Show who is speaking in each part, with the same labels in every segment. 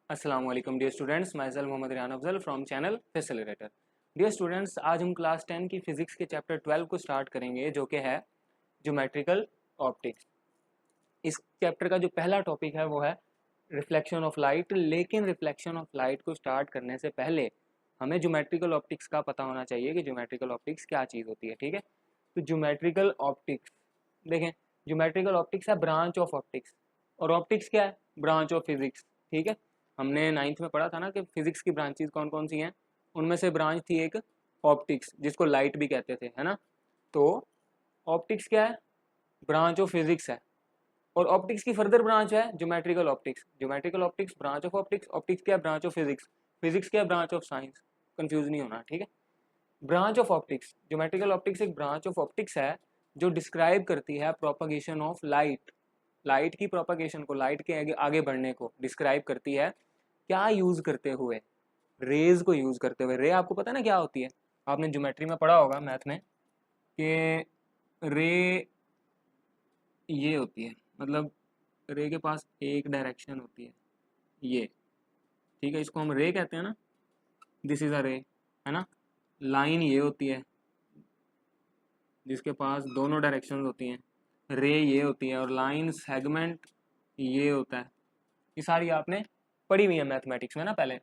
Speaker 1: अस्सलाम वालेकुम dear students, myself Mohammad Riyan Afzal from channel facilitator. Dear students, आज हम क्लास 10 की फिजिक्स के चैप्टर 12 को स्टार्ट करेंगे, जो कि है ज्योमेट्रिकल ऑप्टिक्स। इस चैप्टर का जो पहला टॉपिक है वो है रिफ्लेक्शन ऑफ लाइट। लेकिन रिफ्लेक्शन ऑफ लाइट को स्टार्ट करने से पहले हमें ज्योमेट्रिकल ऑप्टिक्स का पता होना चाहिए कि ज्योमेट्रिकल ऑप्टिक्स क्या चीज़ होती है। ठीक है, तो ज्योमेट्रिकल ऑप्टिक्स देखें, ज्योमेट्रिकल ऑप्टिक्स है ब्रांच ऑफ ऑप्टिक्स, और ऑप्टिक्स क्या है? Branch of physics. ठीक है, हमने 9th में पढ़ा था ना कि फिजिक्स की ब्रांचेज कौन कौन सी हैं। उनमें से ब्रांच थी एक ऑप्टिक्स, जिसको लाइट भी कहते थे, है ना। तो ऑप्टिक्स क्या है? ब्रांच ऑफ फिजिक्स है। और ऑप्टिक्स की फर्दर ब्रांच है geometrical optics. Geometrical optics branch of optics. Optics क्या है? Branch of physics. फिजिक्स क्या है? Branch of science. कंफ्यूज नहीं होना, ठीक है। Branch of optics, geometrical optics एक ब्रांच ऑफ ऑप्टिक्स है जो डिस्क्राइब करती है प्रोपगेशन ऑफ लाइट। लाइट की प्रोपगेशन को, लाइट के आगे आगे बढ़ने को डिस्क्राइब करती है। क्या यूज करते हुए? रेज को यूज करते हुए। रे आपको पता है ना क्या होती है? आपने ज्योमेट्री में पढ़ा होगा, मैथ में, कि रे ये होती है, मतलब रे के पास एक डायरेक्शन होती है, ये। ठीक है, इसको हम रे कहते हैं ना, दिस इज अ रे, है ना। लाइन ये होती है जिसके पास दोनों डायरेक्शंस होती हैं, रे ये होती है, और लाइन सेगमेंट ये होता है। ये सारी आपने पढ़ी हुई है मैथमेटिक्स में ना पहले।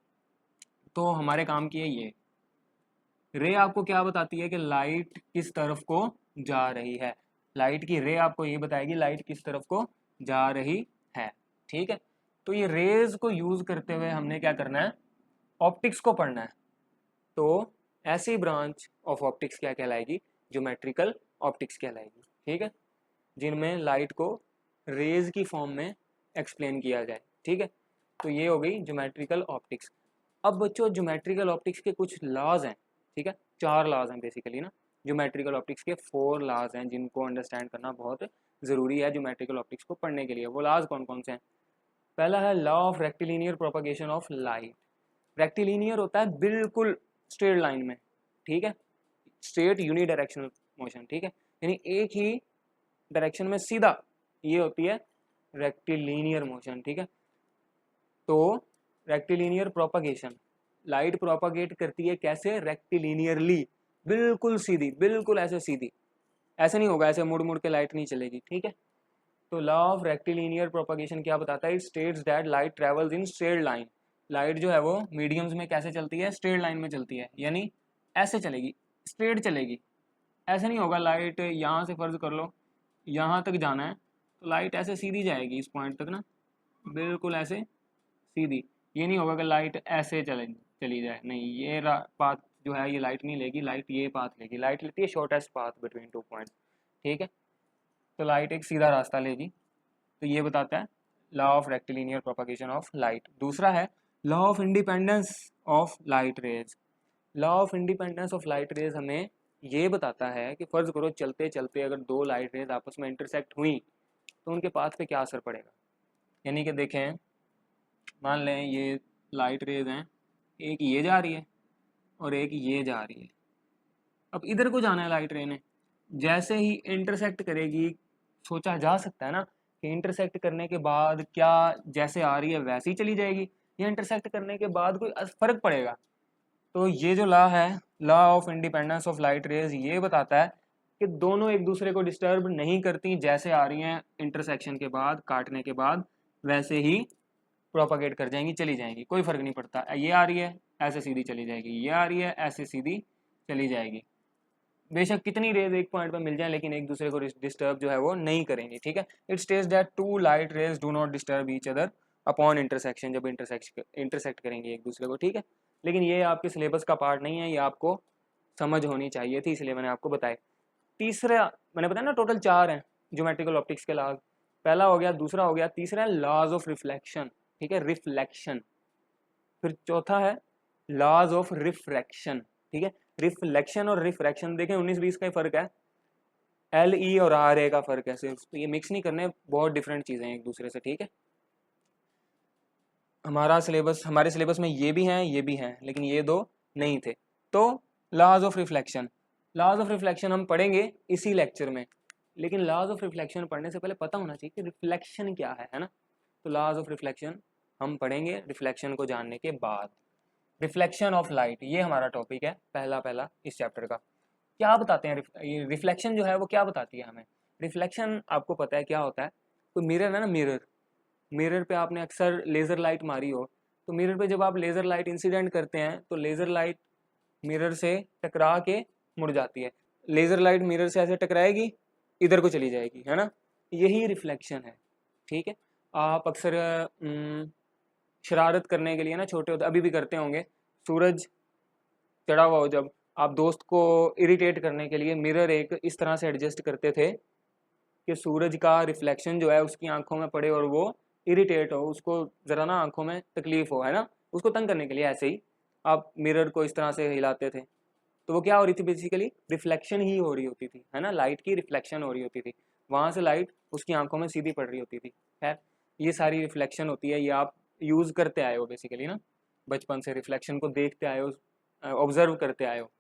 Speaker 1: तो हमारे काम की है ये रे। आपको क्या बताती है कि लाइट किस तरफ को जा रही है। लाइट की रे आपको ये बताएगी लाइट किस तरफ को जा रही है। ठीक है, तो ये रेज को यूज करते हुए हमने क्या करना है? ऑप्टिक्स को पढ़ना है। तो ऐसी ब्रांच ऑफ ऑप्टिक्स क्या कहलाएगी? ज्योमेट्रिकल ऑप्टिक्स कहलाएगी। ठीक है, जिनमें लाइट को रेज की फॉर्म में एक्सप्लेन किया जाए। ठीक है, तो ये हो गई ज्योमेट्रिकल ऑप्टिक्स। अब बच्चों, ज्योमेट्रिकल ऑप्टिक्स के कुछ लॉज हैं। ठीक है, 4 लॉज हैं बेसिकली ना। ज्योमेट्रिकल ऑप्टिक्स के 4 लॉज हैं जिनको अंडरस्टैंड करना बहुत ज़रूरी है ज्योमेट्रिकल ऑप्टिक्स को पढ़ने के लिए। वो लॉज कौन कौन से हैं? पहला है law of rectilinear propagation of light. Rectilinear होता है बिल्कुल स्ट्रेट लाइन में। ठीक है, स्ट्रेट यूनिडायरेक्शनल मोशन। ठीक है, यानी एक ही डायरेक्शन में सीधा, ये होती है रेक्टिलिनियर मोशन। ठीक है, तो रेक्टिलिनियर प्रोपगेशन, लाइट प्रोपगेट करती है कैसे? रेक्टिलिनियरली, बिल्कुल सीधी, बिल्कुल ऐसे सीधी। ऐसे नहीं होगा, ऐसे मुड़ मुड़ के लाइट नहीं चलेगी। ठीक है, तो लॉ ऑफ रेक्टिलिनियर प्रोपगेशन क्या बताता है? It states that light travels in straight line. Light जो है वो मीडियम्स में कैसे चलती है? स्ट्रेट लाइन में चलती है, यानी ऐसे चलेगी, स्ट्रेट चलेगी। ऐसे नहीं होगा लाइट यहाँ से फर्ज कर लो यहाँ तक जाना है, तो लाइट ऐसे सीधी जाएगी इस पॉइंट तक ना, बिल्कुल ऐसे सीधी। ये नहीं होगा कि लाइट ऐसे चली जाए, नहीं, ये पाथ जो है ये लाइट नहीं लेगी, लाइट ये पाथ लेगी। लाइट लेती है शॉर्टेस्ट पाथ बिटवीन 2 पॉइंट्स। ठीक है, तो लाइट एक सीधा रास्ता लेगी। तो ये बताता है law of rectilinear propagation of light. दूसरा है law of independence of light rays. Law of independence of light rays हमें ये बताता है कि फर्ज करो चलते चलते अगर 2 लाइट रेज आपस में इंटरसेक्ट हुई तो उनके पाथ पे क्या असर पड़ेगा। यानी कि देखें, मान लें ये लाइट रेज हैं, एक ये जा रही है और एक ये जा रही है। अब इधर को जाना है लाइट रे ने, जैसे ही इंटरसेक्ट करेगी, सोचा जा सकता है ना कि इंटरसेक्ट करने के बाद क्या जैसे आ रही है वैसे ही चली जाएगी, या इंटरसेक्ट करने के बाद कोई फर्क पड़ेगा। तो ये जो लॉ है, law of independence of light rays, ये बताता है कि दोनों एक दूसरे को डिस्टर्ब नहीं करती, जैसे आ रही हैं इंटरसेक्शन के बाद, काटने के बाद, वैसे ही प्रोपागेट कर जाएंगी, चली जाएंगी, कोई फर्क नहीं पड़ता। ये आ रही है ऐसे सीधी चली जाएगी, ये आ रही है ऐसे सीधी चली जाएगी। बेशक कितनी रेज एक पॉइंट पर मिल जाए, लेकिन एक दूसरे को डिस्टर्ब जो है वो नहीं करेंगे। ठीक है, it states that 2 light rays do not disturb each other upon intersection, जब इंटरसेक्ट करेंगे एक दूसरे को। ठीक है, लेकिन ये आपके सिलेबस का पार्ट नहीं है, ये आपको समझ होनी चाहिए थी, इसलिए मैंने आपको बताया। तीसरा, मैंने बताया ना टोटल 4 हैं ज्योमेट्रिकल ऑप्टिक्स के लॉज। पहला हो गया, दूसरा हो गया, तीसरा है लॉज ऑफ रिफ्लेक्शन। ठीक है, रिफ्लेक्शन। फिर चौथा है लॉज ऑफ रिफ्रैक्शन। ठीक है, रिफ्लेक्शन और रिफ्रैक्शन देखें 19-20 का ही फर्क है, एल ई और आर ए का फर्क है सिर्फ, तो ये मिक्स नहीं करने, बहुत डिफरेंट चीज़ें हैं एक दूसरे से। ठीक है, हमारे सिलेबस में ये भी हैं, ये भी हैं, लेकिन ये 2 नहीं थे। तो laws of reflection, laws of reflection हम पढ़ेंगे इसी लेक्चर में, लेकिन लॉज ऑफ रिफ्लेक्शन पढ़ने से पहले पता होना चाहिए कि रिफ्लेक्शन क्या है ना। तो लॉज ऑफ रिफ्लेक्शन, हम पढ़ेंगे रिफ्लेक्शन को जानने के बाद। रिफ्लेक्शन ऑफ लाइट, ये हमारा टॉपिक है पहला इस चैप्टर का। क्या बताते हैं रिफ्लेक्शन जो है वो क्या बताती है हमें? रिफ्लेक्शन आपको पता है क्या होता है? तो मिरर है ना, मिरर पे आपने अक्सर लेज़र लाइट मारी हो, तो मिरर पे जब आप लेज़र लाइट इंसिडेंट करते हैं तो लेज़र लाइट मिरर से टकरा के मुड़ जाती है। लेज़र लाइट मिरर से ऐसे टकराएगी, इधर को चली जाएगी, है ना, यही रिफ्लेक्शन है। ठीक है, आप अक्सर शरारत करने के लिए ना, छोटे होते अभी भी करते होंगे, सूरज चढ़ा हुआ हो जब, आप दोस्त को इरिटेट करने के लिए मिरर एक इस तरह से एडजस्ट करते थे कि सूरज का रिफ्लेक्शन जो है उसकी आंखों में पड़े और वो इरिटेट हो, उसको ज़रा ना आंखों में तकलीफ हो, है ना, उसको तंग करने के लिए ऐसे ही आप मिरर को इस तरह से हिलाते थे। तो वो क्या हो रही थी? बेसिकली रिफ्लेक्शन ही हो रही होती थी, है ना, लाइट की रिफ्लेक्शन हो रही होती थी, वहाँ से लाइट उसकी आंखों में सीधी पड़ रही होती थी। खैर, ये सारी रिफ्लेक्शन होती है, ये आप यूज़ करते आए हो बेसिकली ना, बचपन से रिफ्लेक्शन को देखते आए हो, ऑब्जर्व करते आए हो।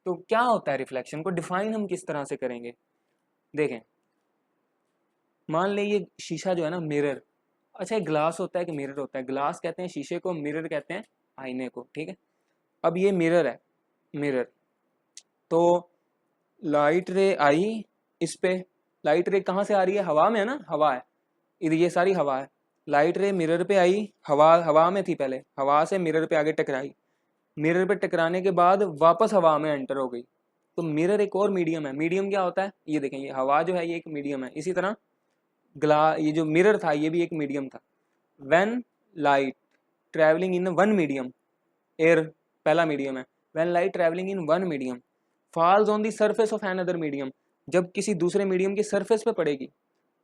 Speaker 1: तो क्या होता है रिफ्लेक्शन को डिफाइन हम किस तरह से करेंगे? देखें, मान लें ये शीशा जो है ना, मिरर, अच्छा एक ग्लास होता है कि मिरर होता है? ग्लास कहते हैं शीशे को, मिरर कहते हैं आईने को। ठीक है, अब ये मिरर है, मिरर, तो लाइट रे आई इस पे, लाइट रे कहाँ से आ रही है? हवा में है ना, हवा है, इधर ये सारी हवा है। लाइट रे मिरर पे आई, हवा में थी पहले, हवा से मिरर पे आगे टकराई, मिरर पे टकराने के बाद वापस हवा में एंटर हो गई। तो मिरर एक और मीडियम है। मीडियम क्या होता है? ये देखें, ये हवा जो है ये एक मीडियम है। इसी तरह ये जो मिरर था ये भी एक मीडियम था। When light travelling in one medium, air पहला मीडियम है, when light travelling in one medium falls on the surface of another medium, जब किसी दूसरे मीडियम की सरफेस पे पड़ेगी,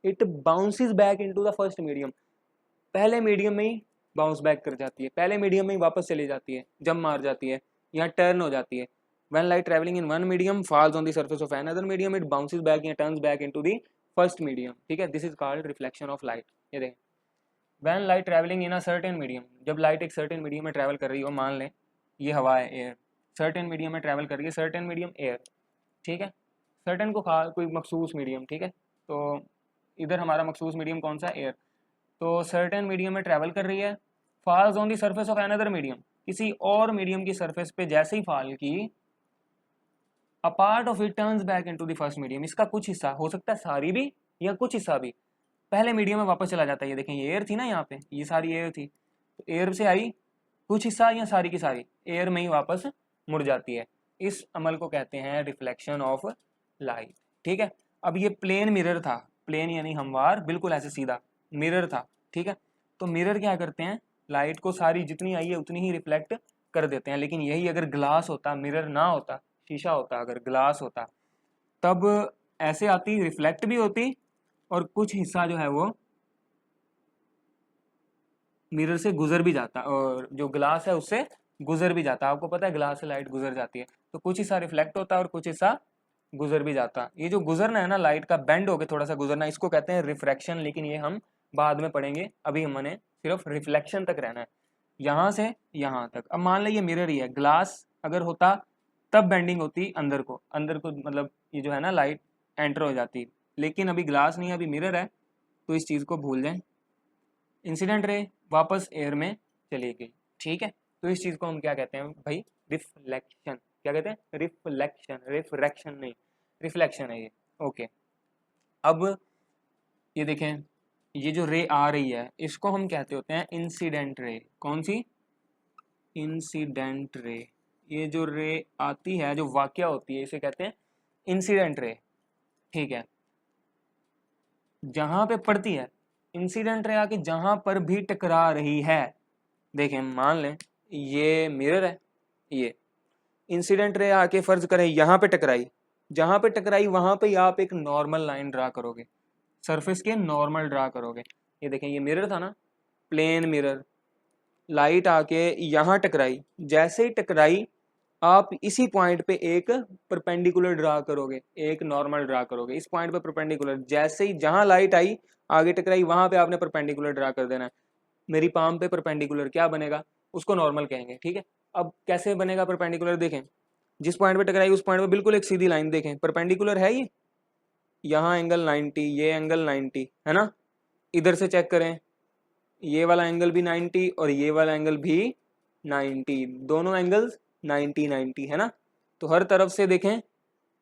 Speaker 1: it bounces back into the first medium, पहले मीडियम में ही बाउंस बैक कर जाती है, पहले मीडियम में ही वापस चली जाती है, जंप मार जाती है, या टर्न हो जाती है। When light travelling in one medium falls on the surface of another medium, it bounces back या turns back into the first medium. ठीक है, this is called reflection of light. ये देखें, when light travelling in a certain medium, जब लाइट एक certain medium में travel कर रही हो, मान लें ये हवा है, एयर, सर्टेन मीडियम में ट्रैवल कर रही है, सर्टेन मीडियम एयर, ठीक है, सर्टेन को खा कोई मखसूस मीडियम, ठीक है, तो इधर हमारा मखसूस मीडियम कौन सा? एयर। तो सर्टेन मीडियम में ट्रैवल कर रही है, false on the surface of another medium, किसी और मीडियम की सरफेस पे जैसे ही फॉल की, a part of it turns back into the first medium, इसका कुछ हिस्सा, हो सकता है सारी भी या कुछ हिस्सा भी, पहले मीडियम में वापस चला जाता है। ये देखें, ये एयर थी ना, यहाँ पे ये सारी एयर थी, तो एयर से आई कुछ हिस्सा या सारी की सारी एयर में ही वापस मुड़ जाती है। इस अमल को कहते हैं रिफ्लेक्शन ऑफ लाइट। ठीक है, अब ये प्लेन मिरर था, प्लेन यानी हमवार, बिल्कुल ऐसे सीधा मिरर था। ठीक है, तो मिरर क्या करते हैं? लाइट को सारी जितनी आई है उतनी ही रिफ्लेक्ट कर देते हैं। लेकिन यही अगर ग्लास होता, मिरर ना होता, शीशा होता, अगर ग्लास होता, तब ऐसे आती, रिफ्लेक्ट भी होती और कुछ हिस्सा जो है वो मिरर से गुजर भी जाता, और जो ग्लास है उससे गुजर भी जाता। आपको पता है ग्लास से लाइट गुजर जाती है, तो कुछ हिस्सा रिफ्लेक्ट होता है और कुछ हिस्सा गुजर भी जाता। ये जो गुजरना है ना, लाइट का बेंड होकर थोड़ा सा गुजरना, इसको कहते हैं रिफ्रैक्शन। लेकिन ये हम बाद में पढ़ेंगे, अभी हमने सिर्फ रिफ्लेक्शन तक रहना है, यहाँ से यहाँ तक। अब मान लो ये मिरर ही है, ग्लास अगर होता तब बेंडिंग होती अंदर को, अंदर को मतलब ये जो है ना लाइट एंटर हो जाती। लेकिन अभी ग्लास नहीं है, अभी मिरर है, तो इस चीज़ को भूल जाएं। इंसिडेंट रे वापस एयर में चली गई। ठीक है, तो इस चीज़ को हम क्या कहते हैं भाई? रिफ्लेक्शन। क्या कहते हैं? रिफ्लेक्शन, रिफ्रैक्शन नहीं, रिफ्लेक्शन है ये। ओके, अब ये देखें, ये जो रे आ रही है इसको हम कहते होते हैं इंसिडेंट रे। कौन सी? Incident ray. ये जो रे आती है, जो वाक्य होती है, इसे कहते हैं इंसिडेंट रे। ठीक है, जहां पे पड़ती है इंसिडेंट रे, आके जहां पर भी टकरा रही है, देखें मान लें ये मिरर है, ये इंसिडेंट रे आके फर्ज करें यहाँ पे टकराई, जहां पे टकराई वहां पे आप एक नॉर्मल लाइन ड्रा करोगे, सरफेस के नॉर्मल ड्रा करोगे। ये देखें, ये मिरर था ना, प्लेन मिरर, लाइट आके यहाँ टकराई, जैसे ही टकराई आप इसी पॉइंट पे एक परपेंडिकुलर ड्रा करोगे, एक नॉर्मल ड्रा करोगे इस पॉइंट पे परपेंडिकुलर। जैसे ही जहां लाइट आई आगे टकराई, वहां पे आपने परपेंडिकुलर ड्रा कर देना है। मेरी पाम पे परपेंडिकुलर क्या बनेगा? उसको नॉर्मल कहेंगे। ठीक है, अब कैसे बनेगा परपेंडिकुलर? देखें, जिस पॉइंट पे टकराई उस पॉइंट पे बिल्कुल एक सीधी लाइन, देखें परपेंडिकुलर है ये, यहाँ एंगल 90, ये एंगल 90 है ना। इधर से चेक करें, ये वाला एंगल भी 90 और ये वाला एंगल भी 90, दोनों एंगल्स 90 है ना। तो हर तरफ से देखें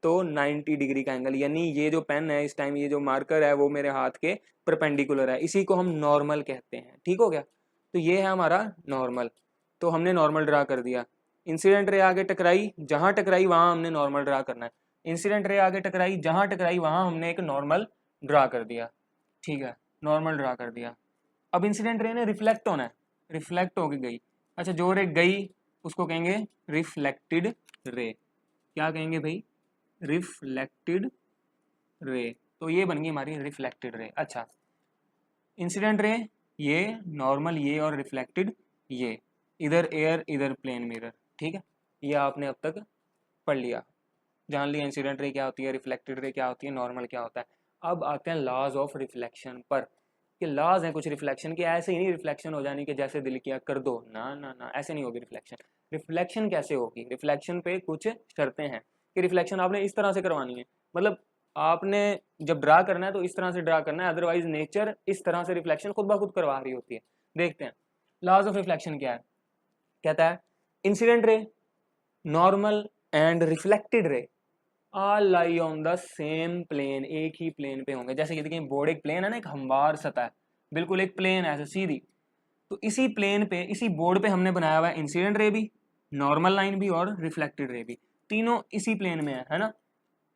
Speaker 1: तो 90 डिग्री का एंगल, यानी ये जो पेन है इस टाइम, ये जो मार्कर है वो मेरे हाथ के परपेंडिकुलर है, इसी को हम नॉर्मल कहते हैं। ठीक हो गया। तो ये है हमारा नॉर्मल, तो हमने नॉर्मल ड्रा कर दिया। इंसिडेंट रे आगे टकराई, जहां टकराई वहां हमने नॉर्मल ड्रा करना है। इंसिडेंट रे आगे टकराई, जहां टकराई वहां हमने एक नॉर्मल ड्रा कर दिया। ठीक है, नॉर्मल ड्रा कर दिया। अब इंसिडेंट रे ने रिफ्लेक्ट होना है, रिफ्लेक्ट होके गई। अच्छा, जो रे गई उसको कहेंगे रिफ्लेक्टेड रे। क्या कहेंगे भाई? Reflected ray. तो ये बन गई हमारी रिफ्लेक्टेड रे। अच्छा, इंसिडेंट रे ये, नॉर्मल ये और रिफ्लेक्टेड ये, इधर एयर इधर प्लेन मिरर। ठीक है, ये आपने अब तक पढ़ लिया, जान लिया इंसिडेंट रे क्या होती है, रिफ्लेक्टेड रे क्या होती है, नॉर्मल क्या होता है। अब आते हैं लॉज ऑफ रिफ्लेक्शन पर, कि लॉज हैं कुछ रिफ्लेक्शन के। ऐसे ही नहीं रिफ्लेक्शन हो जानी कि जैसे दिल किया कर दो, ना ना ना, ऐसे नहीं होगी रिफ्लेक्शन। रिफ्लेक्शन कैसे होगी? रिफ्लेक्शन पे कुछ शर्तें हैं कि रिफ्लेक्शन आपने इस तरह से करवानी है, मतलब आपने जब ड्रा करना है तो इस तरह से ड्रा करना है, अदरवाइज नेचर इस तरह से रिफ्लेक्शन खुद ब खुद करवा रही होती है। देखते हैं लॉज ऑफ रिफ्लेक्शन क्या है। कहता है incident ray, normal and reflected ray all lie on the same plane, एक ही प्लेन पे होंगे। जैसे ये देखिए बोर्ड एक प्लेन है ना, एक हमवार सतह है, बिल्कुल एक प्लेन है ऐसे सीधी। तो इसी प्लेन पे, इसी बोर्ड पे हमने बनाया हुआ है इंसिडेंट रे भी, नॉर्मल लाइन भी और रिफ्लेक्टेड रे भी, तीनों इसी प्लेन में है ना।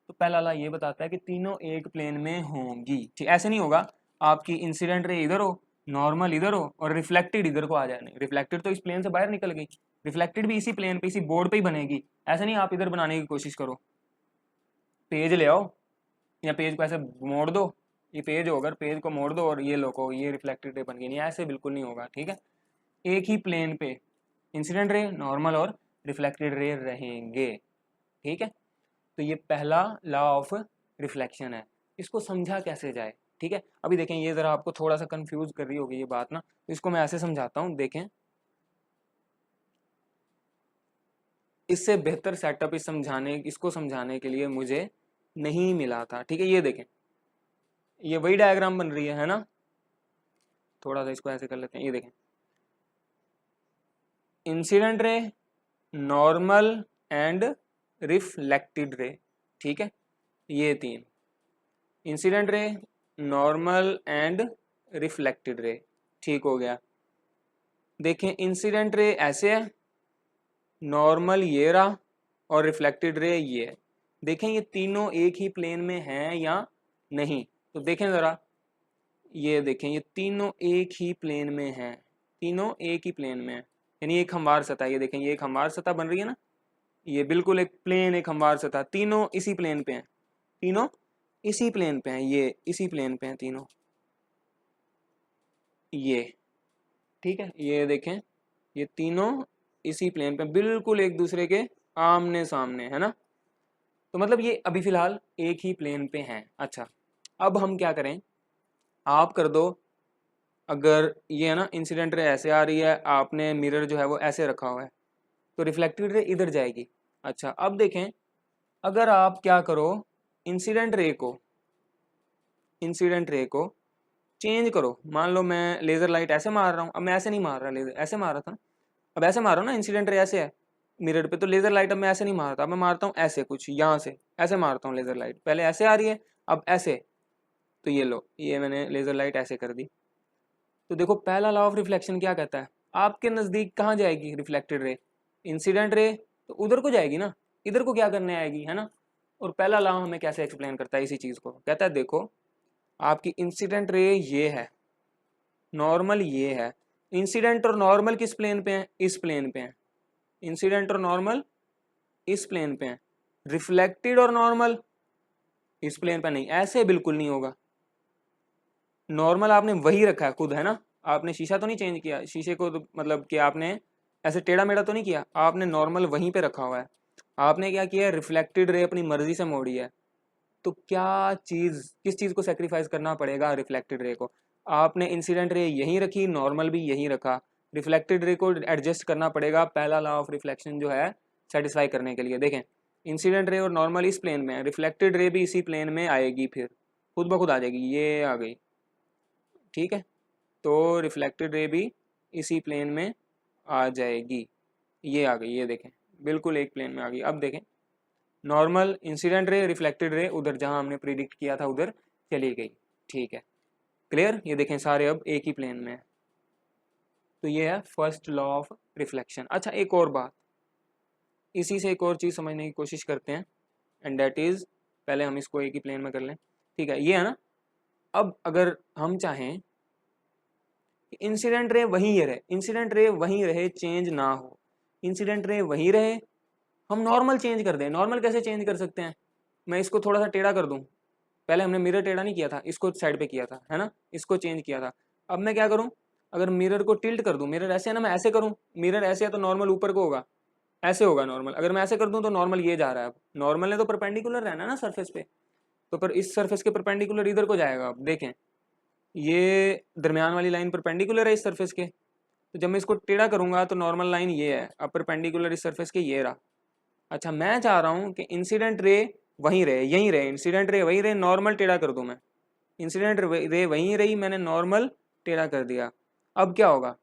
Speaker 1: तो पहला ला ये बताता है कि तीनों एक प्लेन में होंगी। ठीक, ऐसे नहीं होगा आपकी इंसिडेंट रे इधर हो, नॉर्मल इधर हो और रिफ्लेक्टेड इधर को आ जाए। नहीं, रिफ्लेक्टेड तो इस प्लेन से बाहर निकल गई, रिफ्लेक्टेड भी इसी प्लेन पे इसी बोर्ड पे ही बनेगी। ऐसे नहीं आप इधर बनाने की कोशिश करो, पेज ले आओ या पेज को ऐसे मोड़ दो, ये पेज होगा, पेज को मोड़ दो और ये लोगो ये रिफ्लेक्टेड रे बन गई, नहीं ऐसे बिल्कुल नहीं होगा। ठीक है, एक ही प्लेन पे इंसिडेंट रे, नॉर्मल और रिफ्लेक्टेड रे रहेंगे। ठीक है, तो ये पहला लॉ ऑफ रिफ्लेक्शन है। इसको समझा कैसे जाए? ठीक है, अभी देखें ये जरा आपको थोड़ा सा कंफ्यूज कर रही होगी ये बात ना, तो इसको मैं ऐसे समझाता हूँ। देखें, इससे बेहतर सेटअप इसको समझाने के लिए मुझे नहीं मिला था। ठीक है, ये देखें, ये वही डायग्राम बन रही है ना। थोड़ा सा इसको ऐसे कर लेते हैं, ये देखें incident ray, normal and reflected रे। ठीक है, ये तीन incident ray, normal and reflected रे। ठीक हो गया। देखें इंसिडेंट रे ऐसे है, नॉर्मल ये रहा और रिफ्लेक्टेड रे ये है। देखें ये तीनों एक ही प्लेन में हैं या नहीं, तो देखें ज़रा, ये देखें ये तीनों एक ही प्लेन में हैं, तीनों एक ही प्लेन में है, यानी एक हमवार सतह। ये देखें ये एक हमवार सतह बन रही है ना, ये बिल्कुल एक प्लेन एक हमवार सतह, तीनों इसी प्लेन पे हैं, तीनों इसी प्लेन पे हैं, ये इसी प्लेन पे हैं तीनों, ये। ठीक है, ये देखें ये तीनों इसी प्लेन पे बिल्कुल एक दूसरे के आमने सामने है ना। तो मतलब ये अभी फिलहाल एक ही प्लेन पे हैं। अच्छा, अब हम क्या करें, आप कर दो, अगर ये है ना इंसिडेंट रे ऐसे आ रही है, आपने मिरर जो है वो ऐसे रखा हुआ है, तो रिफ्लेक्टेड रे इधर जाएगी। अच्छा, अब देखें अगर आप क्या करो, इंसिडेंट रे को चेंज करो। मान लो मैं लेज़र लाइट ऐसे मार रहा हूँ, अब मैं ऐसे नहीं मार रहा, लेज़र ऐसे मार रहा था, अब ऐसे मारो ना, इंसिडेंट रे ऐसे है मिरर पे, तो लेज़र लाइट अब मैं ऐसे नहीं मारता, अब मैं मारता हूँ ऐसे, कुछ यहाँ से ऐसे मारता हूँ लेज़र लाइट, पहले ऐसे आ रही है अब ऐसे। तो ये लो, ये मैंने लेज़र लाइट ऐसे कर दी। तो देखो पहला लॉ ऑफ रिफ्लेक्शन क्या कहता है, आपके नज़दीक कहाँ जाएगी रिफ्लेक्टेड रे, इंसिडेंट रे तो उधर को जाएगी ना, इधर को क्या करने आएगी, है ना। और पहला लॉ हमें कैसे एक्सप्लेन करता है इसी चीज़ को, कहता है देखो आपकी इंसिडेंट रे ये है, नॉर्मल ये है, इंसिडेंट और नॉर्मल किस प्लेन पे हैं, इस प्लेन पे हैं, इंसिडेंट और नॉर्मल इस प्लेन पे हैं, रिफ्लेक्टेड और नॉर्मल इस प्लेन पे नहीं, ऐसे बिल्कुल नहीं होगा। नॉर्मल आपने वही रखा है खुद, है ना, आपने शीशा तो नहीं चेंज किया, शीशे को तो मतलब कि आपने ऐसे टेढ़ा मेढ़ा तो नहीं किया, आपने नॉर्मल वहीं पे रखा हुआ है। आपने क्या किया है, रिफ्लेक्टेड रे अपनी मर्जी से मोड़ी है। तो क्या चीज़, किस चीज़ को सेक्रीफाइस करना पड़ेगा, रिफ्लेक्टेड रे को। आपने इंसिडेंट रे यहीं रखी, नॉर्मल भी यहीं रखा, रिफ्लेक्टेड रे को एडजस्ट करना पड़ेगा पहला लॉ ऑफ रिफ्लेक्शन जो है सेटिस्फाई करने के लिए। देखें इंसिडेंट रे और नॉर्मल इस प्लेन में है, रिफ्लेक्टेड रे भी इसी प्लेन में आएगी, फिर खुद ब खुद आ जाएगी, ये आ गई। ठीक है, तो रिफ्लेक्टेड रे भी इसी प्लेन में आ जाएगी। ये आ गई, ये देखें बिल्कुल एक प्लेन में आ गई। अब देखें normal, incident ray, reflected ray उधर जहां हमने प्रिडिक्ट किया था उधर चली गई। ठीक है, क्लियर। ये देखें सारे अब एक ही प्लेन में है। तो ये है फर्स्ट लॉ ऑफ रिफ्लेक्शन। अच्छा एक और बात, इसी से एक और चीज़ समझने की कोशिश करते हैं, एंड दैट इज, पहले हम इसको एक ही प्लेन में कर लें। ठीक है, ये है ना। अब अगर हम चाहें इंसिडेंट रे वहीं रहे, इंसिडेंट रे वहीं रहे, चेंज ना हो, इंसिडेंट रे वहीं रहे, हम नॉर्मल चेंज कर दें। नॉर्मल कैसे चेंज कर सकते हैं? मैं इसको थोड़ा सा टेढ़ा कर दूं। पहले हमने मिरर टेढ़ा नहीं किया था, इसको साइड पे किया था, है ना, इसको चेंज किया था। अब मैं क्या करूं, अगर मिरर को टिल्ट कर दूं, मिरर ऐसे है ना, मैं ऐसे करूं, मिरर ऐसे है तो नॉर्मल ऊपर को होगा, ऐसे होगा नॉर्मल। अगर मैं ऐसे कर दूं तो नॉर्मल ये जा रहा है। अब नॉर्मल ने तो परपेंडिकुलर रहना है ना सरफेस पे, तो पर इस सरफेस के परपेंडिकुलर इधर को जाएगा। अब देखें ये दरमियान वाली लाइन परपेंडिकुलर है इस सरफेस के, तो जब मैं इसको टेढ़ा करूंगा तो नॉर्मल लाइन ये है, अब परपेंडिकुलर इस सरफेस के ये रहा। अच्छा मैं चाह रहा हूँ कि इंसिडेंट रे वहीं रहे, यहीं रहे, इंसिडेंट रे वहीं रहे, नॉर्मल टेढ़ा कर दूं मैं। इंसिडेंट रे वहीं रही, मैंने नॉर्मल टेढ़ा कर दिया। अब क्या होगा,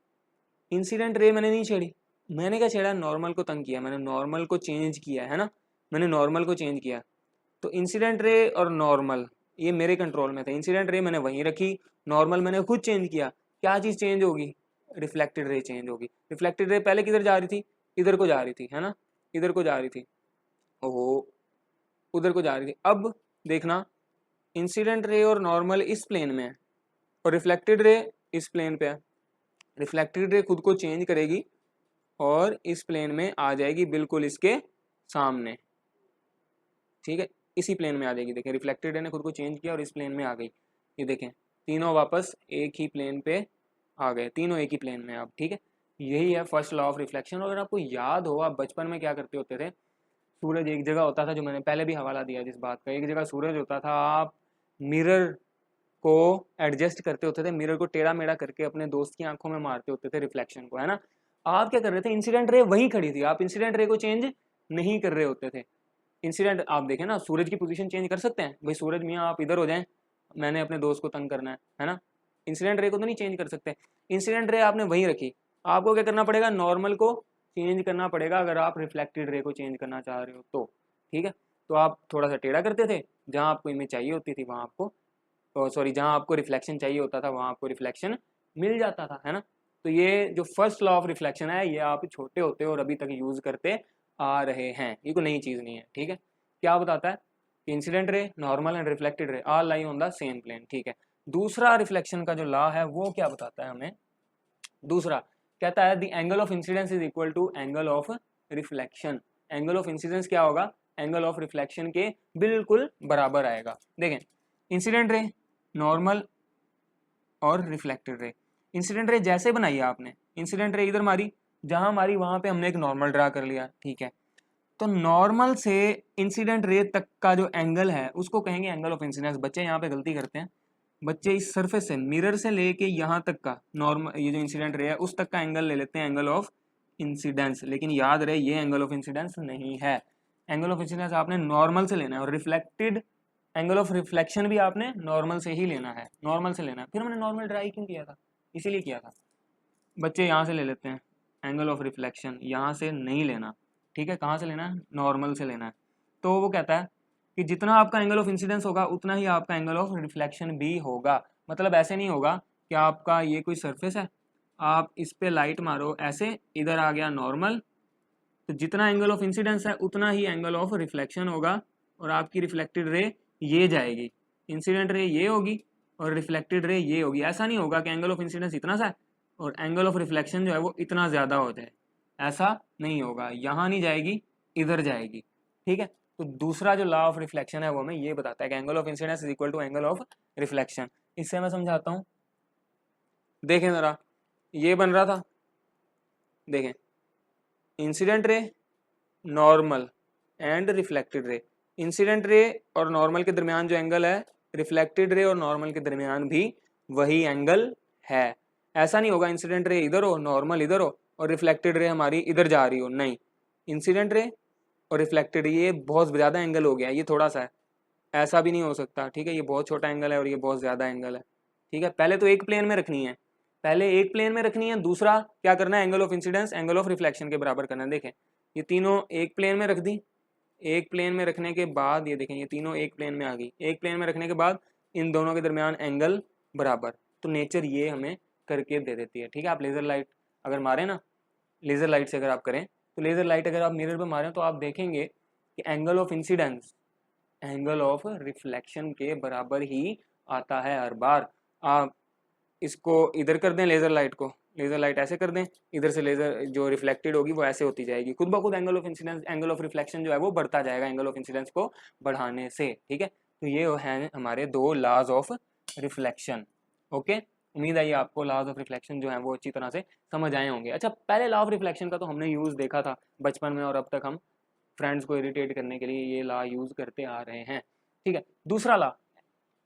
Speaker 1: इंसिडेंट रे मैंने नहीं छेड़ी, मैंने क्या छेड़ा, नॉर्मल को तंग किया, मैंने नॉर्मल को चेंज किया, है ना, मैंने नॉर्मल को चेंज किया। तो इंसिडेंट रे और नॉर्मल ये मेरे कंट्रोल में थे। इंसिडेंट रे मैंने वहीं रखी, नॉर्मल मैंने खुद चेंज किया। क्या चीज़ चेंज होगी, रिफ्लेक्टेड रे चेंज होगी। रिफ्लेक्टेड रे पहले किधर जा रही थी, इधर को जा रही थी, है ना, इधर को जा रही थी, ओहो उधर को जा रही थी। अब देखना इंसिडेंट रे और नॉर्मल इस प्लेन में है और रिफ्लेक्टेड रे इस प्लेन पे है। रिफ्लेक्टेड रे खुद को चेंज करेगी और इस प्लेन में आ जाएगी बिल्कुल इसके सामने। ठीक है, इसी प्लेन में आ जाएगी। देखें रिफ्लेक्टेड रे ने खुद को चेंज किया और इस प्लेन में आ गई। ये देखें तीनों वापस एक ही प्लेन पे आ गए, तीनों एक ही प्लेन में अब। ठीक है, यही है फर्स्ट लॉ ऑफ रिफ्लेक्शन। अगर आपको याद हो, आप बचपन में क्या करते होते थे, सूरज एक जगह होता था, जो मैंने पहले भी हवाला दिया जिस बात का, एक जगह सूरज होता था, आप मिरर को एडजस्ट करते होते थे, मिरर को टेढ़ा मेढ़ा करके अपने दोस्त की आंखों में मारते होते थे रिफ्लेक्शन को, है ना। आप क्या कर रहे थे, इंसिडेंट रे वहीं खड़ी थी, आप इंसिडेंट रे को चेंज नहीं कर रहे होते थे। इंसिडेंट आप देखें ना, सूरज की पोजीशन चेंज कर सकते हैं भाई, सूरज मियाँ आप इधर हो जाएं, मैंने अपने दोस्त को तंग करना है ना। इंसिडेंट रे को तो नहीं चेंज कर सकते, इंसिडेंट रे आपने वहीं रखी। आपको क्या करना पड़ेगा, नॉर्मल को चेंज करना पड़ेगा अगर आप रिफ्लेक्टेड रे को चेंज करना चाह रहे हो तो। ठीक है, तो आप थोड़ा सा टेढ़ा करते थे, जहाँ आपको इमेज चाहिए होती थी वहाँ आपको, सॉरी जहाँ आपको रिफ्लेक्शन चाहिए होता था वहाँ आपको रिफ्लेक्शन मिल जाता था, है ना। तो ये जो फर्स्ट लॉ ऑफ रिफ्लेक्शन है, ये आप छोटे होते हो और अभी तक यूज करते आ रहे हैं, ये कोई नई चीज़ नहीं है। ठीक है, क्या बताता है कि incident ray, normal and reflected ray are lie on the same plane. ठीक है, दूसरा रिफ्लेक्शन का जो लॉ है वो क्या बताता है हमें, दूसरा कहता है the angle of incidence is equal to angle of reflection. Angle of incidence क्या होगा, एंगल ऑफ रिफ्लेक्शन के बिल्कुल बराबर आएगा। देखें इंसिडेंट रे, नॉर्मल और रिफ्लेक्टेड रे, इंसिडेंट रे जैसे बनाई आपने, इंसिडेंट रे इधर मारी, जहां मारी वहां पे हमने एक नॉर्मल ड्रा कर लिया। ठीक है, तो नॉर्मल से इंसिडेंट रे तक का जो एंगल है उसको कहेंगे एंगल ऑफ इंसिडेंस। बच्चे यहाँ पे गलती करते हैं, बच्चे इस सरफेस से, मिरर से लेके यहाँ तक का नॉर्मल, ये जो इंसिडेंट रे है उस तक का एंगल ले लेते हैं एंगल ऑफ इंसिडेंस, लेकिन याद रहे ये एंगल ऑफ इंसिडेंस नहीं है। एंगल ऑफ इंसिडेंस आपने नॉर्मल से लेना है और रिफ्लेक्टेड एंगल ऑफ रिफ्लेक्शन भी आपने नॉर्मल से ही लेना है, नॉर्मल से लेना है। फिर हमने नॉर्मल ड्राई क्यों किया था, इसीलिए किया था। बच्चे यहाँ से ले लेते हैं एंगल ऑफ रिफ्लेक्शन, यहाँ से नहीं लेना। ठीक है, कहाँ से लेना है, नॉर्मल से लेना है। तो वो कहता है कि जितना आपका एंगल ऑफ इंसिडेंस होगा उतना ही आपका एंगल ऑफ रिफ्लेक्शन भी होगा। मतलब ऐसे नहीं होगा कि आपका ये कोई सरफेस है, आप इस पे लाइट मारो ऐसे, इधर आ गया नॉर्मल, तो जितना एंगल ऑफ इंसिडेंस है उतना ही एंगल ऑफ रिफ्लेक्शन होगा और आपकी रिफ्लेक्टेड रे ये जाएगी, इंसिडेंट रे ये होगी और रिफ्लेक्टेड रे ये होगी। ऐसा नहीं होगा कि एंगल ऑफ इंसिडेंस इतना सा है और एंगल ऑफ रिफ्लेक्शन जो है वो इतना ज़्यादा हो जाए, ऐसा नहीं होगा, यहाँ नहीं जाएगी, इधर जाएगी। ठीक है, तो दूसरा जो लॉ ऑफ रिफ्लेक्शन है वो हमें ये बताता है कि angle of incidence is equal to angle of reflection. इससे मैं समझाता हूँ, देखें ज़रा, ये बन रहा था, देखें incident ray, normal and reflected रे। इंसिडेंट रे और नॉर्मल के दरमियान जो एंगल है, रिफ्लेक्टेड रे और नॉर्मल के दरमियान भी वही एंगल है। ऐसा नहीं होगा इंसिडेंट रे इधर हो, नॉर्मल इधर हो और रिफ्लेक्टेड रे हमारी इधर जा रही हो, नहीं। इंसिडेंट रे और रिफ्लेक्टेड ये बहुत ज़्यादा एंगल हो गया, ये थोड़ा सा है, ऐसा भी नहीं हो सकता। ठीक है, ये बहुत छोटा एंगल है और ये बहुत ज़्यादा एंगल है। ठीक है, पहले तो एक प्लेन में रखनी है, पहले एक प्लेन में रखनी है, दूसरा क्या करना है, angle of incidence angle of reflection के बराबर करना है। देखें ये तीनों एक प्लेन में रख दी, एक प्लेन में रखने के बाद ये देखें ये तीनों एक प्लेन में आ गई, एक प्लेन में रखने के बाद इन दोनों के दरमियान एंगल बराबर, तो नेचर ये हमें करके दे देती है। ठीक है, आप लेज़र लाइट अगर मारें ना, लेज़र लाइट से अगर आप करें तो लेज़र लाइट अगर आप मिरर पे मारें तो आप देखेंगे कि angle of incidence angle of reflection के बराबर ही आता है हर बार। आप इसको इधर कर दें, लेज़र लाइट को, लेज़र लाइट ऐसे कर दें, इधर से लेज़र जो रिफ्लेक्टेड होगी वो ऐसे होती जाएगी, खुद ब खुद angle of incidence angle of reflection जो है वो बढ़ता जाएगा एंगल ऑफ इंसिडेंस को बढ़ाने से। ठीक है, तो ये हैं हमारे दो लॉज ऑफ रिफ्लेक्शन। ओके, उम्मीद है ये आपको लॉज ऑफ रिफ्लेक्शन जो है वो अच्छी तरह से समझ आए होंगे। अच्छा, पहले लॉ ऑफ रिफ्लेक्शन का तो हमने यूज़ देखा था बचपन में, और अब तक हम फ्रेंड्स को इरिटेट करने के लिए ये लॉ यूज़ करते आ रहे हैं। ठीक है, दूसरा लॉ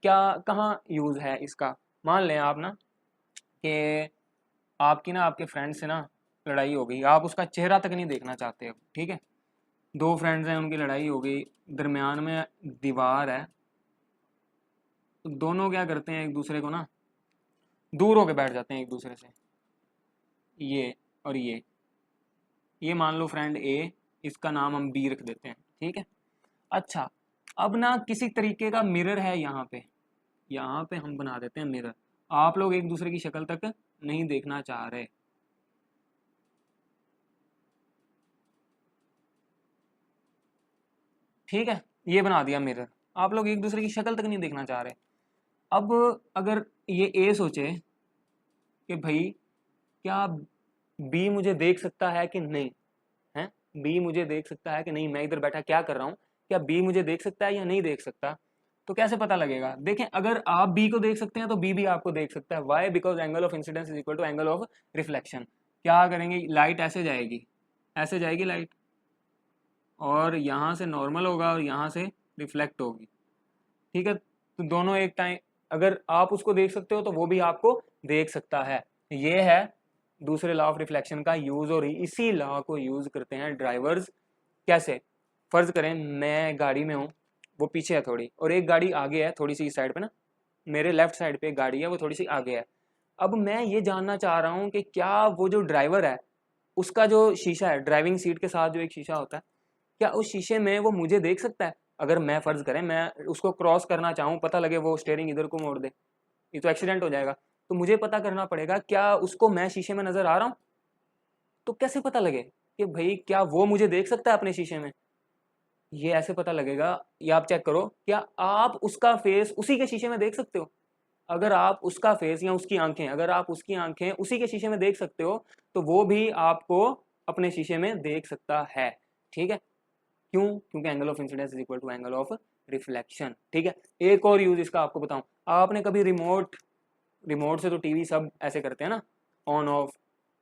Speaker 1: क्या, कहाँ यूज़ है इसका, मान लें आप ना कि आपकी ना आपके फ्रेंड से ना लड़ाई हो गई, आप उसका चेहरा तक नहीं देखना चाहते अब। ठीक है, दो फ्रेंड्स हैं, उनकी लड़ाई हो गई, दरमियान में दीवार है, तो दोनों क्या करते हैं, एक दूसरे को ना दूर होके बैठ जाते हैं एक दूसरे से, ये और ये मान लो फ्रेंड ए, इसका नाम हम बी रख देते हैं। ठीक है, अच्छा अब ना किसी तरीके का मिरर है यहाँ पे हम बना देते हैं मिरर, आप लोग एक दूसरे की शक्ल तक नहीं देखना चाह रहे, ठीक है, ये बना दिया मिरर, आप लोग एक दूसरे की शक्ल तक नहीं देखना चाह रहे। अब अगर ये ए सोचे कि भाई क्या बी मुझे देख सकता है कि नहीं, है बी मुझे देख सकता है कि नहीं, मैं इधर बैठा क्या कर रहा हूँ, क्या बी मुझे देख सकता है या नहीं देख सकता, तो कैसे पता लगेगा। देखें अगर आप बी को देख सकते हैं तो बी भी आपको देख सकता है, why, because angle of incidence is equal to angle of reflection. क्या करेंगे, लाइट ऐसे जाएगी लाइट, और यहाँ से नॉर्मल होगा और यहाँ से रिफ्लेक्ट होगी। ठीक है, तो दोनों एक टाइम, अगर आप उसको देख सकते हो तो वो भी आपको देख सकता है। ये है दूसरे लॉ ऑफ रिफ्लेक्शन का यूज, और इसी लॉ को यूज करते हैं ड्राइवर्स। कैसे, फर्ज करें मैं गाड़ी में हूँ, वो पीछे है थोड़ी, और एक गाड़ी आगे है थोड़ी सी इस साइड पे ना, मेरे लेफ्ट साइड पे एक गाड़ी है वो थोड़ी सी आगे है। अब मैं ये जानना चाह रहा हूँ कि क्या वो जो ड्राइवर है उसका जो शीशा है, ड्राइविंग सीट के साथ जो एक शीशा होता है, क्या उस शीशे में वो मुझे देख सकता है। अगर मैं फर्ज करें मैं उसको क्रॉस करना चाहूँ, पता लगे वो स्टेयरिंग इधर को मोड़ दे, ये तो एक्सीडेंट हो जाएगा, तो मुझे पता करना पड़ेगा क्या उसको मैं शीशे में नजर आ रहा हूँ। तो कैसे पता लगे कि भाई क्या वो मुझे देख सकता है अपने शीशे में, ये ऐसे पता लगेगा, ये आप चेक करो, क्या आप उसका फेस उसी के शीशे में देख सकते हो। अगर आप उसका फेस या उसकी आंखें, अगर आप उसकी आंखें उसी के शीशे में देख सकते हो तो वो भी आपको अपने शीशे में देख सकता है। ठीक है, क्यों, क्योंकि angle of incidence is equal to angle of reflection. ठीक है, एक और यूज इसका आपको बताऊं, आपने कभी रिमोट से तो टीवी सब ऐसे करते हैं ना, ऑन ऑफ,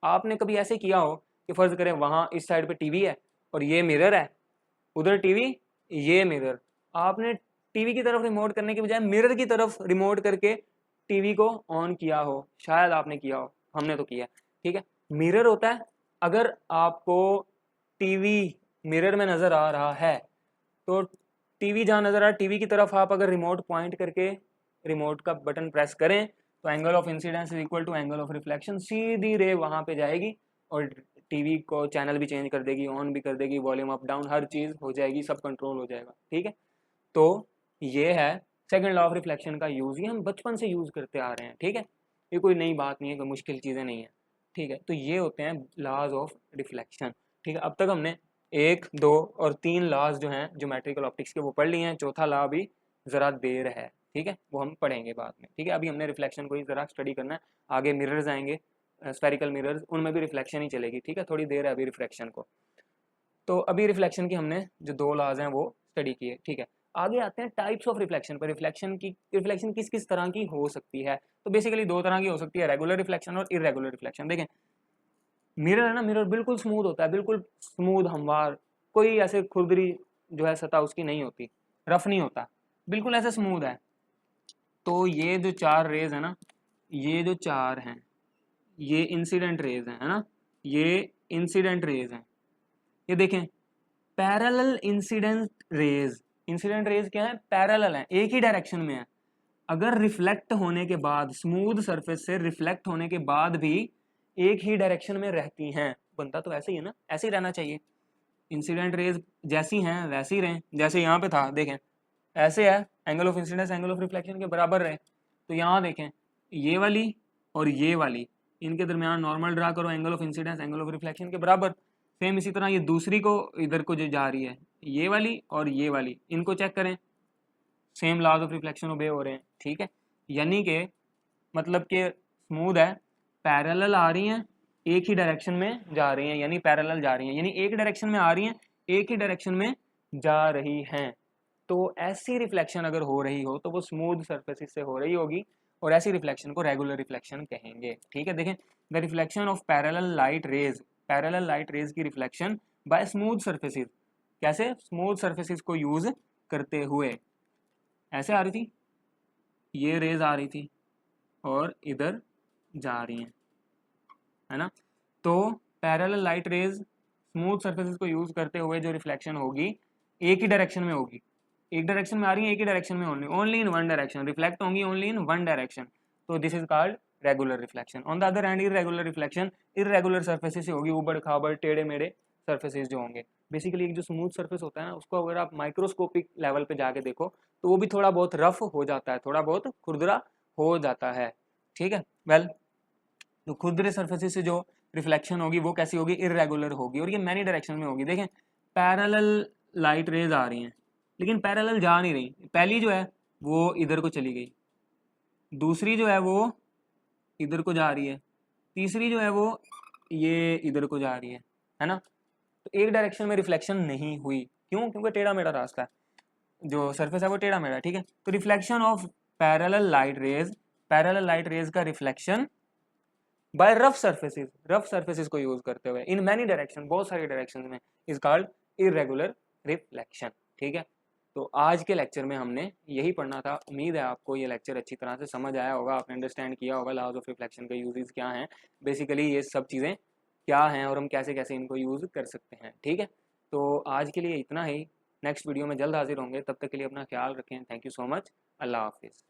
Speaker 1: आपने कभी ऐसे किया हो कि फर्ज करें वहां इस साइड पे टीवी है और ये मिरर है, उधर टीवी, ये मिरर, आपने टीवी की तरफ रिमोट करने के बजाय मिरर की तरफ रिमोट करके टीवी को ऑन किया हो, शायद आपने किया हो, हमने तो किया। ठीक है, मिरर होता है, अगर आपको टीवी मिरर में नजर आ रहा है तो टीवी जहां नजर आ रहा है टीवी की तरफ आप अगर रिमोट पॉइंट करके रिमोट का बटन प्रेस करें तो angle of incidence is equal to angle of reflection, सीधी रे वहां पे जाएगी और टीवी को चैनल भी चेंज कर देगी, ऑन भी कर देगी, वॉल्यूम अप डाउन हर चीज हो जाएगी, सब कंट्रोल हो जाएगा। ठीक है, तो ये है सेकंड लॉ ऑफ रिफ्लेक्शन का यूज, ये हम बचपन से यूज करते आ रहे हैं। ठीक है, ये कोई नई बात नहीं है, कोई मुश्किल चीजें नहीं है। ठीक है, तो ये होते हैं लॉज ऑफ रिफ्लेक्शन। ठीक है, अब तक हमने एक, दो और तीन लॉज जो हैं ज्योमेट्रिकल ऑप्टिक्स के वो पढ़ लिए हैं, चौथा लॉ भी ज़रा देर है। ठीक है, वो हम पढ़ेंगे बाद में। ठीक है, अभी हमने रिफ्लेक्शन को ही ज़रा स्टडी करना है, आगे मिरर्स आएंगे, स्फेरिकल मिरर्स, उनमें भी रिफ्लेक्शन ही चलेगी। ठीक है, थोड़ी देर है अभी रिफ्लेक्शन को, तो अभी रिफ्लेक्शन की हमने जो दो लॉज हैं वो स्टडी किए। ठीक है, आगे आते हैं टाइप्स ऑफ रिफ्लेक्शन पर, रिफ्लेक्शन किस किस तरह की हो सकती है। तो बेसिकली दो तरह की हो सकती है, रेगुलर रिफ्लेक्शन और इरेगुलर रिफ्लेक्शन। देखें मिरर है ना, मिरर बिल्कुल स्मूथ होता है, बिल्कुल स्मूथ हमवार, कोई ऐसे खुरदरी जो है सतह उसकी नहीं होती, रफ नहीं होता, बिल्कुल ऐसे स्मूथ है। तो ये जो चार रेज है ना, ये जो चार हैं ये इंसिडेंट रेज है ना, ये इंसिडेंट रेज हैं। ये देखें parallel incident raise, incident raise क्या है, पैरेलल है, एक ही डायरेक्शन में है। अगर रिफ्लेक्ट होने के बाद, स्मूथ सरफेस से रिफ्लेक्ट होने के बाद भी एक ही डायरेक्शन में रहती हैं, बनता तो ऐसे ही है ना, ऐसे ही रहना चाहिए। इंसिडेंट रेज जैसी हैं वैसी ही रहें, जैसे यहाँ पे था देखें ऐसे है, angle of incidence angle of reflection के बराबर रहे। तो यहाँ देखें ये वाली और ये वाली, इनके दरमियान नॉर्मल ड्रा करो, angle of incidence angle of reflection के बराबर। सेम इसी तरह ये दूसरी को इधर को जो जा रही है, ये वाली और ये वाली, इनको चेक करें, सेम लॉज ऑफ रिफ्लेक्शन ओबे हो रहे हैं, ठीक है। यानी कि मतलब कि स्मूथ है, पैरेलल आ रही हैं, एक ही डायरेक्शन में जा रही हैं, यानी पैरेलल जा रही हैं, यानी एक डायरेक्शन में आ रही हैं, एक ही डायरेक्शन में जा रही हैं। तो ऐसी रिफ्लेक्शन अगर हो रही हो तो वो स्मूथ सरफेसिस से हो रही होगी, और ऐसी रिफ्लेक्शन को रेगुलर रिफ्लेक्शन कहेंगे, ठीक है। देखें, the reflection of parallel light rays, parallel light rays की रिफ्लेक्शन बाय स्मूथ सरफेसिस, कैसे, स्मूथ सरफेसिस को यूज करते हुए। ऐसे आ रही थी, ये रेज आ रही थी और इधर जा रही हैं, है ना। तो parallel light rays smooth surfaces को यूज करते हुए जो रिफ्लेक्शन होगी एक ही डायरेक्शन में होगी, एक डायरेक्शन में आ रही है, एक ही डायरेक्शन में only in one direction reflect होंगी, ओनली इन वन डायरेक्शन। तो this is called regular reflection. On the other hand irregular reflection irregular surfaces से होगी, ऊबड़ खाबड़ टेढ़े मेढ़े सरफेसेस जो होंगे। बेसिकली एक जो स्मूथ सरफेस होता है ना, उसको अगर आप माइक्रोस्कोपिक लेवल पे जाके देखो तो वो भी थोड़ा बहुत रफ हो जाता है, थोड़ा बहुत खुरदरा हो जाता है, ठीक है। वेल, तो खुरदरे सरफेसेस से जो रिफ्लेक्शन होगी वो कैसी होगी, इरेगुलर होगी, और ये मैनी डायरेक्शन में होगी। देखें, पैरेलल लाइट रेज आ रही हैं लेकिन पैरेलल जा नहीं रही, पहली जो है वो इधर को चली गई, दूसरी जो है वो इधर को जा रही है, तीसरी जो है वो ये इधर को जा रही है ना। तो एक डायरेक्शन में रिफ्लेक्शन नहीं हुई, क्यों, क्योंकि टेढ़ा मेढ़ा रास्ता है, जो सरफेस है वो टेढ़ा मेढ़ा, ठीक है। तो reflection of parallel light rays, parallel light rays का रिफ्लेक्शन बाय रफ सरफेसेस को यूज करते हुए इन मैनी डायरेक्शन, बहुत सारी डायरेक्शन में, इज कॉल्ड इरेगुलर रिफ्लेक्शन, ठीक है। तो आज के लेक्चर में हमने यही पढ़ना था। उम्मीद है आपको ये लेक्चर अच्छी तरह से समझ आया होगा, आपने अंडरस्टैंड किया होगा लॉज ऑफ रिफ्लेक्शन के यूजेस क्या हैं, बेसिकली ये सब चीज़ें क्या हैं और हम कैसे कैसे इनको यूज़ कर सकते हैं, ठीक है। तो आज के लिए इतना ही, नेक्स्ट वीडियो में जल्द हाजिर होंगे, तब तक के लिए अपना ख्याल रखें। थैंक यू सो मच, अल्लाह हाफिज़।